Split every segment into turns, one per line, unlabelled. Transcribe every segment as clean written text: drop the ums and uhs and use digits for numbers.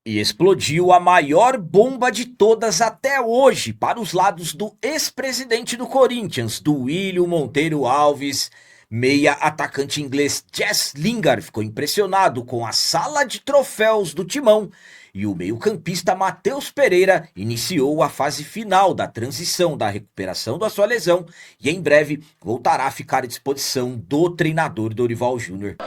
E explodiu a maior bomba de todas até hoje para os lados do ex-presidente do Corinthians, Duílio Monteiro Alves. Meia atacante inglês Jess Lingard ficou impressionado com a sala de troféus do Timão e o meio-campista Matheus Pereira iniciou a fase final da transição da recuperação da sua lesão e em breve voltará a ficar à disposição do treinador Dorival Júnior.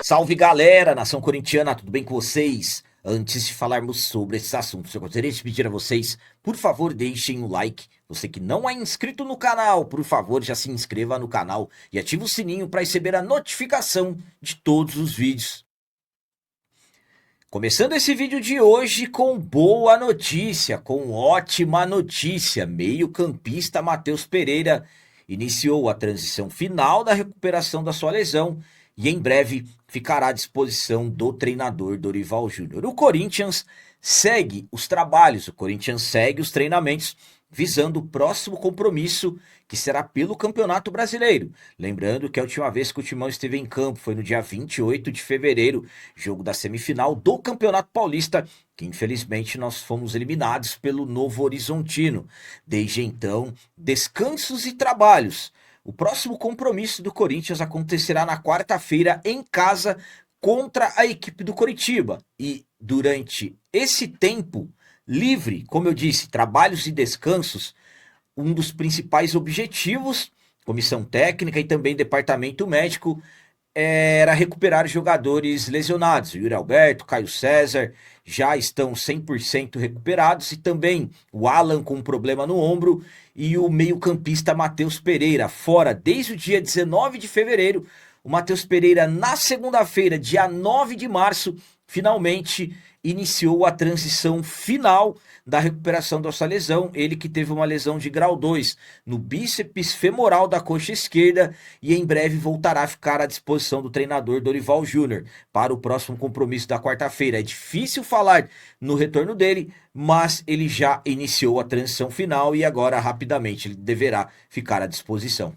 Salve galera, nação corintiana, tudo bem com vocês? Antes de falarmos sobre esses assuntos, eu gostaria de pedir a vocês, por favor, deixem o like. Você que não é inscrito no canal, por favor, já se inscreva no canal e ative o sininho para receber a notificação de todos os vídeos. Começando esse vídeo de hoje com boa notícia, com ótima notícia. Meio-campista Matheus Pereira iniciou a transição final da recuperação da sua lesão e em breve ficará à disposição do treinador Dorival Júnior. O Corinthians segue os trabalhos, o Corinthians segue os treinamentos visando o próximo compromisso que será pelo Campeonato Brasileiro. Lembrando que a última vez que o Timão esteve em campo foi no dia 28 de fevereiro, jogo da semifinal do Campeonato Paulista, que infelizmente nós fomos eliminados pelo Novo Horizontino. Desde então, descansos e trabalhos. O próximo compromisso do Corinthians acontecerá na quarta-feira em casa contra a equipe do Coritiba. E durante esse tempo livre, como eu disse, trabalhos e descansos, um dos principais objetivos, comissão técnica e também departamento médico, era recuperar jogadores lesionados. O Yuri Alberto, Caio César já estão 100% recuperados e também o Alan com um problema no ombro e o meio-campista Matheus Pereira fora desde o dia 19 de fevereiro. O Matheus Pereira na segunda-feira, dia 9 de março, finalmente iniciou a transição final da recuperação da sua lesão. Ele que teve uma lesão de grau 2 no bíceps femoral da coxa esquerda e em breve voltará a ficar à disposição do treinador Dorival Júnior para o próximo compromisso da quarta-feira. É difícil falar no retorno dele, mas ele já iniciou a transição final e agora rapidamente ele deverá ficar à disposição.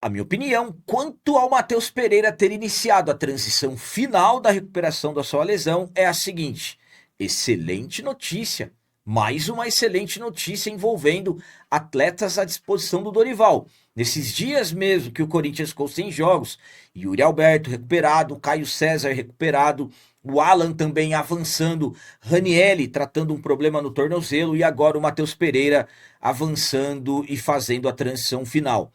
A minha opinião, quanto ao Matheus Pereira ter iniciado a transição final da recuperação da sua lesão, é a seguinte: excelente notícia. Mais uma excelente notícia envolvendo atletas à disposição do Dorival. Nesses dias mesmo que o Corinthians ficou sem jogos, Yuri Alberto recuperado, Caio César recuperado, o Alan também avançando, Ranielli tratando um problema no tornozelo e agora o Matheus Pereira avançando e fazendo a transição final.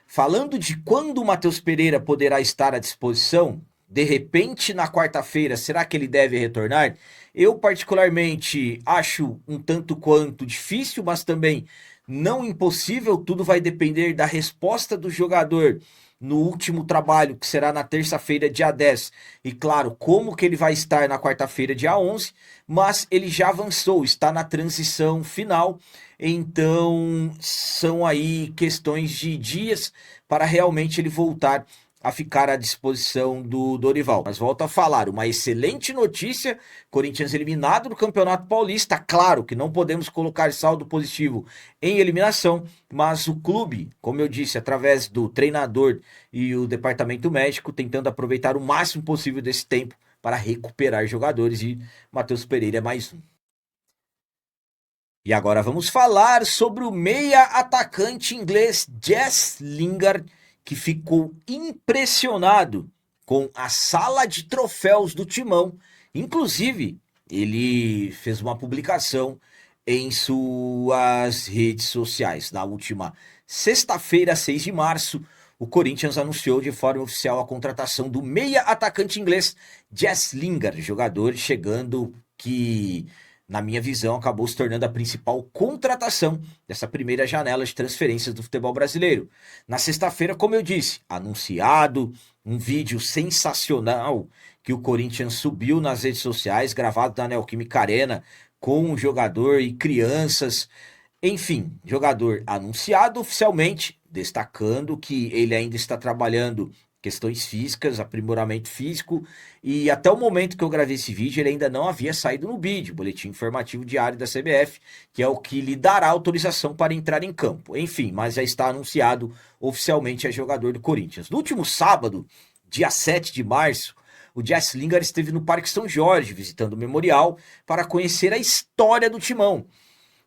Falando de quando o Matheus Pereira poderá estar à disposição, de repente na quarta-feira, será que ele deve retornar? Eu particularmente acho um tanto quanto difícil, mas também não impossível. Tudo vai depender da resposta do jogador no último trabalho, que será na terça-feira, dia 10. E claro, como que ele vai estar na quarta-feira, dia 11, mas ele já avançou, está na transição final. Então, são aí questões de dias para realmente ele voltar a ficar à disposição do Dorival. Mas volto a falar, uma excelente notícia, Corinthians eliminado do Campeonato Paulista. Claro que não podemos colocar saldo positivo em eliminação, mas o clube, como eu disse, através do treinador e o departamento médico, tentando aproveitar o máximo possível desse tempo para recuperar jogadores e Matheus Pereira é mais um. E agora vamos falar sobre o meia atacante inglês Jess Lingard, que ficou impressionado com a sala de troféus do Timão. Inclusive, ele fez uma publicação em suas redes sociais. Na última sexta-feira, 6 de março, o Corinthians anunciou de forma oficial a contratação do meia atacante inglês Jess Lingard, jogador chegando que, na minha visão, acabou se tornando a principal contratação dessa primeira janela de transferências do futebol brasileiro. Na sexta-feira, como eu disse, anunciado um vídeo sensacional que o Corinthians subiu nas redes sociais, gravado na Neoquímica Arena, com o jogador e crianças. Enfim, jogador anunciado oficialmente, destacando que ele ainda está trabalhando questões físicas, aprimoramento físico, e até o momento que eu gravei esse vídeo, ele ainda não havia saído no BID, Boletim Informativo Diário da CBF, que é o que lhe dará autorização para entrar em campo. Enfim, mas já está anunciado oficialmente a jogador do Corinthians. No último sábado, dia 7 de março, o Jesse Lingard esteve no Parque São Jorge, visitando o memorial, para conhecer a história do Timão.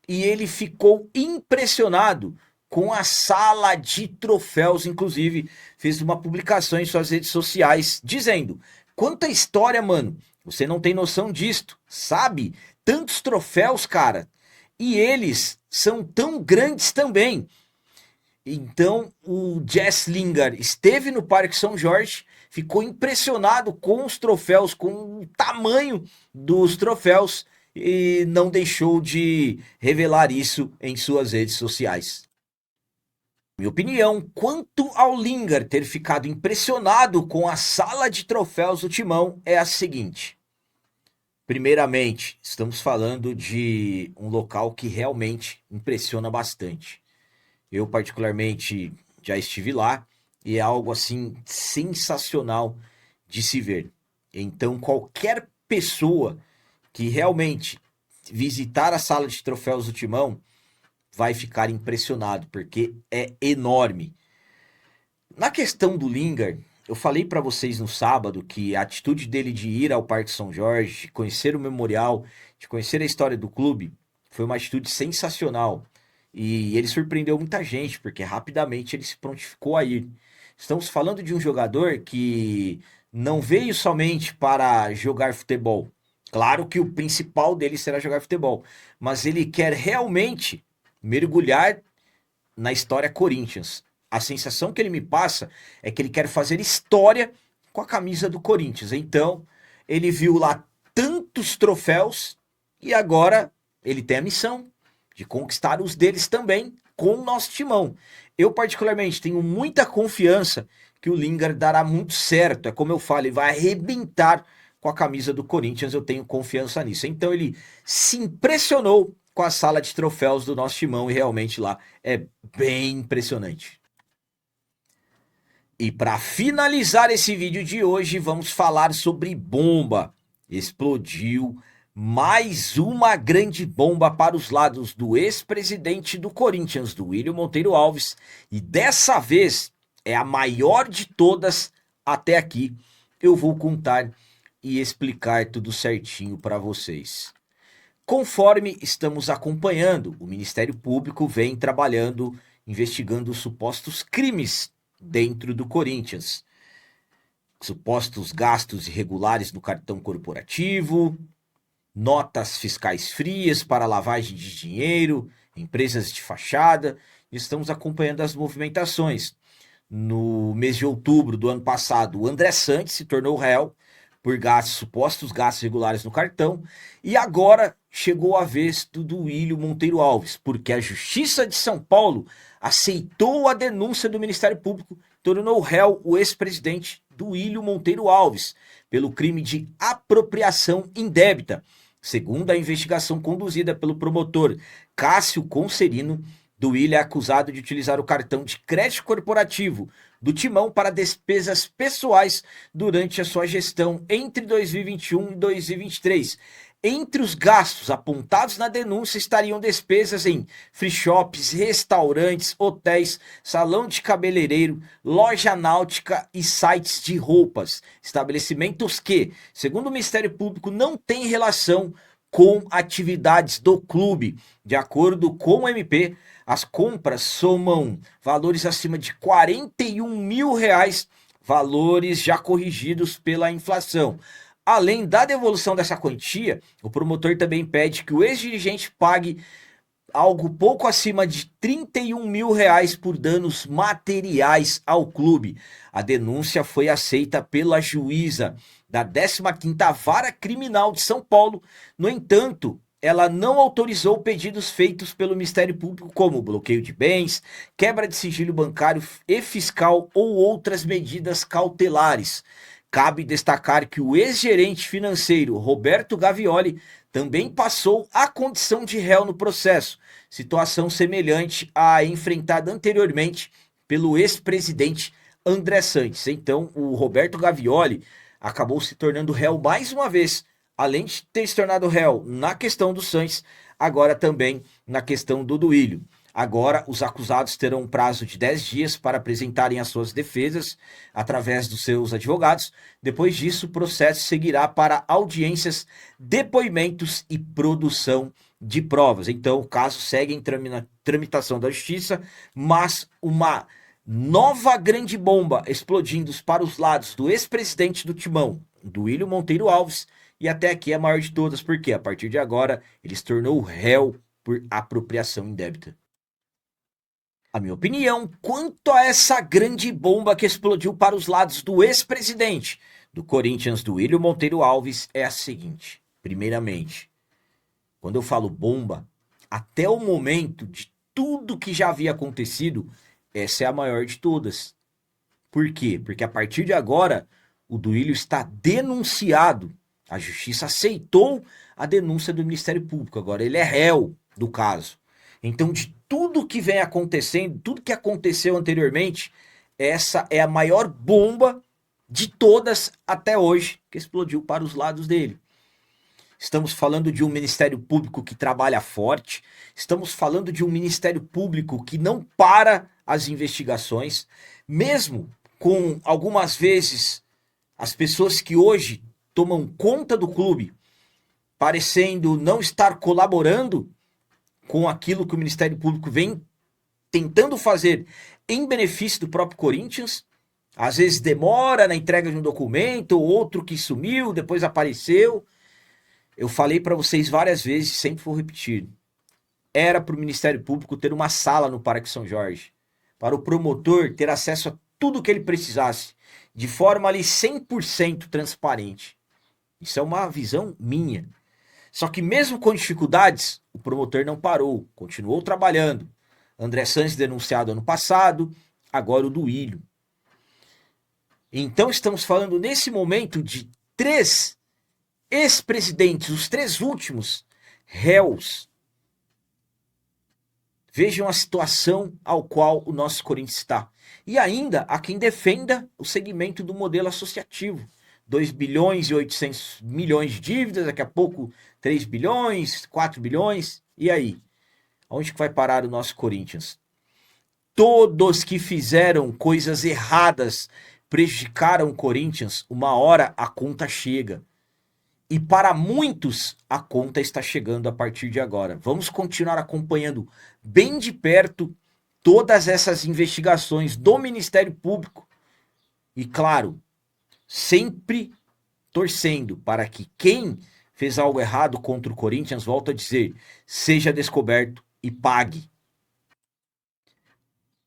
E ele ficou impressionado com a sala de troféus, inclusive fez uma publicação em suas redes sociais dizendo: quanta história, mano, você não tem noção disto, sabe? Tantos troféus, cara, e eles são tão grandes também. Então o Jesse Lingard esteve no Parque São Jorge, ficou impressionado com os troféus, com o tamanho dos troféus e não deixou de revelar isso em suas redes sociais. Minha opinião, quanto ao Lingard ter ficado impressionado com a sala de troféus do Timão é a seguinte. Primeiramente, estamos falando de um local que realmente impressiona bastante. Eu particularmente já estive lá e é algo assim sensacional de se ver. Então qualquer pessoa que realmente visitar a sala de troféus do Timão vai ficar impressionado, porque é enorme. Na questão do Lingard, eu falei para vocês no sábado que a atitude dele de ir ao Parque São Jorge, de conhecer o memorial, de conhecer a história do clube, foi uma atitude sensacional. E ele surpreendeu muita gente, porque rapidamente ele se prontificou a ir. Estamos falando de um jogador que não veio somente para jogar futebol. Claro que o principal dele será jogar futebol, mas ele quer realmente mergulhar na história Corinthians. A sensação que ele me passa é que ele quer fazer história com a camisa do Corinthians. Então, ele viu lá tantos troféus e agora ele tem a missão de conquistar os deles também com o nosso Timão. Eu particularmente tenho muita confiança que o Lingard dará muito certo. É como eu falo, ele vai arrebentar com a camisa do Corinthians, eu tenho confiança nisso. Então ele se impressionou com a sala de troféus do nosso Timão e realmente lá é bem impressionante. E para finalizar esse vídeo de hoje, vamos falar sobre bomba. Explodiu mais uma grande bomba para os lados do ex-presidente do Corinthians, do William Monteiro Alves, e dessa vez é a maior de todas até aqui. Eu vou contar e explicar tudo certinho para vocês. Conforme estamos acompanhando, o Ministério Público vem trabalhando, investigando supostos crimes dentro do Corinthians. Supostos gastos irregulares no cartão corporativo, notas fiscais frias para lavagem de dinheiro, empresas de fachada. Estamos acompanhando as movimentações. No mês de outubro do ano passado, o André Santos se tornou réu por supostos gastos regulares no cartão, e agora chegou a vez do William Monteiro Alves, porque a Justiça de São Paulo aceitou a denúncia do Ministério Público, tornou réu o ex-presidente do William Monteiro Alves, pelo crime de apropriação indébita. Segundo a investigação conduzida pelo promotor Cássio Concerino, do William é acusado de utilizar o cartão de crédito corporativo do Timão para despesas pessoais durante a sua gestão entre 2021 e 2023. Entre os gastos apontados na denúncia estariam despesas em free shops, restaurantes, hotéis, salão de cabeleireiro, loja náutica e sites de roupas. Estabelecimentos que, segundo o Ministério Público, não têm relação com atividades do clube. De acordo com o MP, as compras somam valores acima de R$ 41 mil, valores já corrigidos pela inflação. Além da devolução dessa quantia, o promotor também pede que o ex-dirigente pague algo pouco acima de R$ 31 mil por danos materiais ao clube. A denúncia foi aceita pela juíza da 15ª Vara Criminal de São Paulo. No entanto, ela não autorizou pedidos feitos pelo Ministério Público, como bloqueio de bens, quebra de sigilo bancário e fiscal ou outras medidas cautelares. Cabe destacar que o ex-gerente financeiro Roberto Gavioli também passou a condição de réu no processo, situação semelhante à enfrentada anteriormente pelo ex-presidente André Sanches. Então, o Roberto Gavioli acabou se tornando réu mais uma vez, além de ter se tornado réu na questão do Sanches, agora também na questão do Duílio. Agora, os acusados terão um prazo de 10 dias para apresentarem as suas defesas através dos seus advogados. Depois disso, o processo seguirá para audiências, depoimentos e produção de provas. Então, o caso segue em tramitação da justiça, mas uma nova grande bomba explodindo para os lados do ex-presidente do Timão, Duílio Monteiro Alves, e até aqui é a maior de todas, porque a partir de agora ele se tornou réu por apropriação indébita. A minha opinião quanto a essa grande bomba que explodiu para os lados do ex-presidente do Corinthians, Duílio Monteiro Alves, é a seguinte. Primeiramente, quando eu falo bomba, até o momento de tudo que já havia acontecido, essa é a maior de todas. Por quê? Porque a partir de agora, o Duílio está denunciado. A justiça aceitou a denúncia do Ministério Público. Agora ele é réu do caso. Então, de tudo que vem acontecendo, tudo que aconteceu anteriormente, essa é a maior bomba de todas até hoje, que explodiu para os lados dele. Estamos falando de um Ministério Público que trabalha forte, estamos falando de um Ministério Público que não para as investigações, mesmo com algumas vezes as pessoas que hoje tomam conta do clube parecendo não estar colaborando com aquilo que o Ministério Público vem tentando fazer em benefício do próprio Corinthians. Às vezes demora na entrega de um documento, outro que sumiu, depois apareceu. Eu falei para vocês várias vezes, sempre vou repetir. Era para o Ministério Público ter uma sala no Parque São Jorge, para o promotor ter acesso a tudo que ele precisasse, de forma ali 100% transparente. Isso é uma visão minha. Só que mesmo com dificuldades, o promotor não parou, continuou trabalhando. André Sanches denunciado ano passado, agora o Duílio. Então estamos falando nesse momento de 3 ex-presidentes, os 3 últimos réus. Vejam a situação ao qual o nosso Corinthians está. E ainda há quem defenda o segmento do modelo associativo. 2 bilhões e 800 milhões de dívidas, daqui a pouco 3 bilhões, 4 bilhões. E aí? Onde que vai parar o nosso Corinthians? Todos que fizeram coisas erradas prejudicaram o Corinthians, uma hora a conta chega. E para muitos, a conta está chegando a partir de agora. Vamos continuar acompanhando bem de perto todas essas investigações do Ministério Público. E claro, sempre torcendo para que quem fez algo errado contra o Corinthians, volto a dizer, seja descoberto e pague.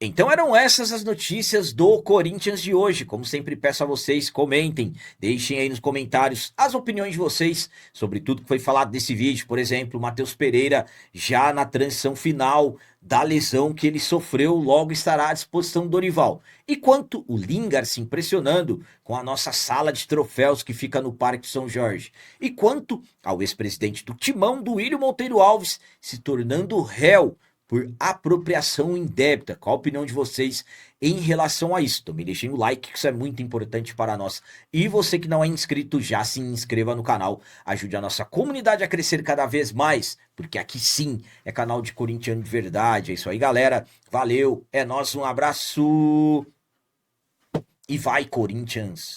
Então eram essas as notícias do Corinthians de hoje. Como sempre peço a vocês, comentem, deixem aí nos comentários as opiniões de vocês sobre tudo que foi falado nesse vídeo. Por exemplo, o Matheus Pereira já na transição final da lesão que ele sofreu, logo estará à disposição do Dorival. E quanto o Lingard se impressionando com a nossa sala de troféus que fica no Parque São Jorge. E quanto ao ex-presidente do Timão, Duílio Monteiro Alves, se tornando réu por apropriação indébita. Qual a opinião de vocês em relação a isso? Então me deixem o like, que isso é muito importante para nós. E você que não é inscrito, já se inscreva no canal. Ajude a nossa comunidade a crescer cada vez mais, porque aqui sim é canal de corintiano de verdade. É isso aí, galera. Valeu, é nóis, um abraço. E vai, Corinthians!